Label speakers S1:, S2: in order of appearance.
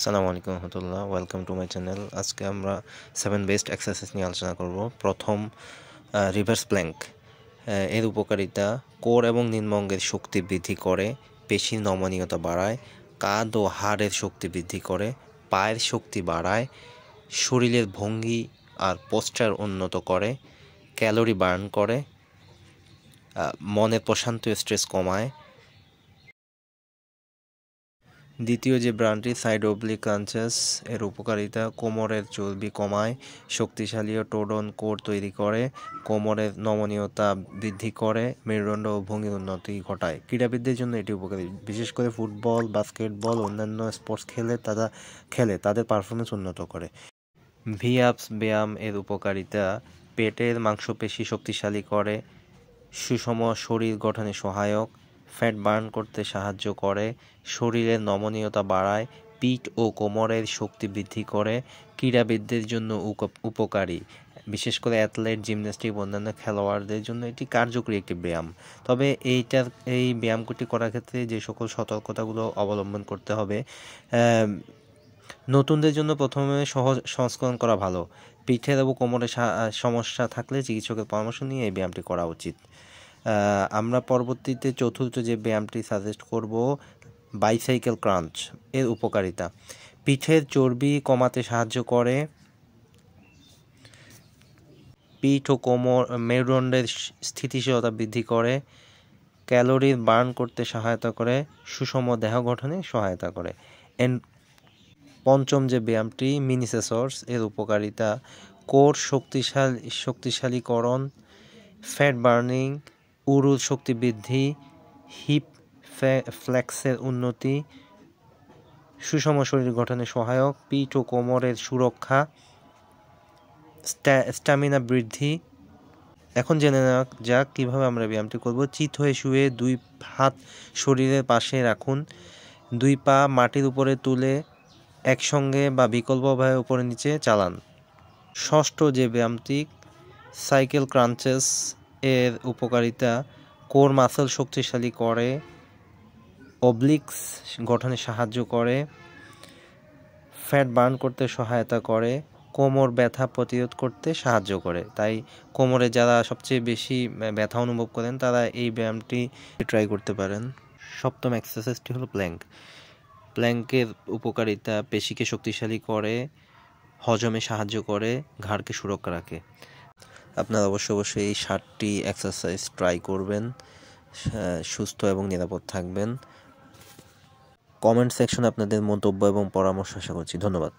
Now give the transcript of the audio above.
S1: আসসালামু আলাইকুম রহমতুল্লাহ, welcome to my channel. আজকে আমরা 7 বেস্ট এক্সারসাইজ নিয়ে আলোচনা করব। প্রথম, রিভার্স প্ল্যাঙ্ক। এর উপকারিতা: কোর এবং নিম্নাঙ্গের শক্তি বৃদ্ধি করে, পেশির নমনীয়তা বাড়ায়, কাঁধ ও হাড়ের শক্তি বৃদ্ধি করে, পায়ের শক্তি বাড়ায়, শরীরের ভঙ্গি আর পোস্টার উন্নত করে, ক্যালোরি বার্ন করে, মনের প্রশান্তি ও স্ট্রেস কমায়। দ্বিতীয় যে ব্র্যান্ডটি সাইড অবলিক ক্রাঞ্চেস, এর উপকারিতা: কোমরের চর্বি কমায়, শক্তিশালী ও টোডন কোর তৈরি করে, কোমরের নমনীয়তা বৃদ্ধি করে, মেরুদণ্ড ও ভঙ্গির উন্নতি ঘটায়। ক্রীড়াবিদদের জন্য এটি উপকারী, বিশেষ করে ফুটবল, বাস্কেটবল, অন্যান্য স্পোর্টস তাদের পারফরমেন্স উন্নত করে। ভি আপস ব্যায়াম এর উপকারিতা: পেটের মাংসপেশি শক্তিশালী করে, সুষম শরীর গঠনে সহায়ক, ফ্যাট বার্ন করতে সাহায্য করে, শরীরের নমনীয়তা বাড়ায়, পিঠ ও কোমরের শক্তি বৃদ্ধি করে। ক্রীড়াবিদদের জন্য উপকারী, বিশেষ করে অ্যাথলেট, জিমন্যাস্টিক, অন্যান্য খেলোয়াড়দের জন্য এটি কার্যকরী একটি ব্যায়াম। তবে এই ব্যায়ামটি করার ক্ষেত্রে যে সকল সতর্কতাগুলো অবলম্বন করতে হবে: নতুনদের জন্য প্রথমে সহজ সংস্করণ করা ভালো। পিঠের এবং কোমরের সমস্যা থাকলে চিকিৎসকের পরামর্শ নিয়ে এই ব্যায়ামটি করা উচিত। আমরা পরবর্তীতে চতুর্থ যে ব্যায়ামটি সাজেস্ট করব, বাইসাইকেল ক্রাঞ্চ। এর উপকারিতা: পিঠের চর্বি কমাতে সাহায্য করে, পিঠ ও কোমর মেরুদণ্ডের স্থিতিশীলতা বৃদ্ধি করে, ক্যালোরি বার্ন করতে সহায়তা করে, সুষম দেহ গঠনে সহায়তা করে। পঞ্চম যে ব্যায়ামটি মিনিসেসর্স, এর উপকারিতা: কোর শক্তিশালীকরণ, ফ্যাট বার্নিং, উরুর শক্তি বৃদ্ধি, হিপ ফ্লেক্সের উন্নতি, সুষম শরীর গঠনে সহায়ক, পিঠ ও কোমরের সুরক্ষা, স্ট্যামিনা বৃদ্ধি। এখন জেনে নেওয়া যাক কীভাবে আমরা ব্যায়ামটি করব। চিত হয়ে শুয়ে 2 হাত শরীরের পাশে রাখুন, 2 পা মাটির উপরে তুলে একসঙ্গে বা বিকল্পভাবে উপরে নিচে চালান। ষষ্ঠ যে ব্যায়ামটি সাইকেল ক্রাঞ্চেস, এর উপকারিতা: কোর মাসল শক্তিশালী করে, অবলিক্স গঠনে সাহায্য করে, ফ্যাট বার্ন করতে সহায়তা করে, কোমর ব্যথা প্রতিরোধ করতে সাহায্য করে। তাই কোমরে যারা সবচেয়ে বেশি ব্যথা অনুভব করেন তারা এই ব্যায়ামটি ট্রাই করতে পারেন। সপ্তম এক্সারসাইজটি হলো প্ল্যাঙ্কের উপকারিতা: পেশিকে শক্তিশালী করে, হজমে সাহায্য করে, ঘাড়কে সুরক্ষা রাখে। আপনারা অবশ্যই এই 7টি এক্সারসাইজ ট্রাই করবেন। সুস্থ এবং নিরাপদ থাকবেন। কমেন্ট সেকশনে আপনাদের মন্তব্য এবং পরামর্শ আশা করছি। ধন্যবাদ।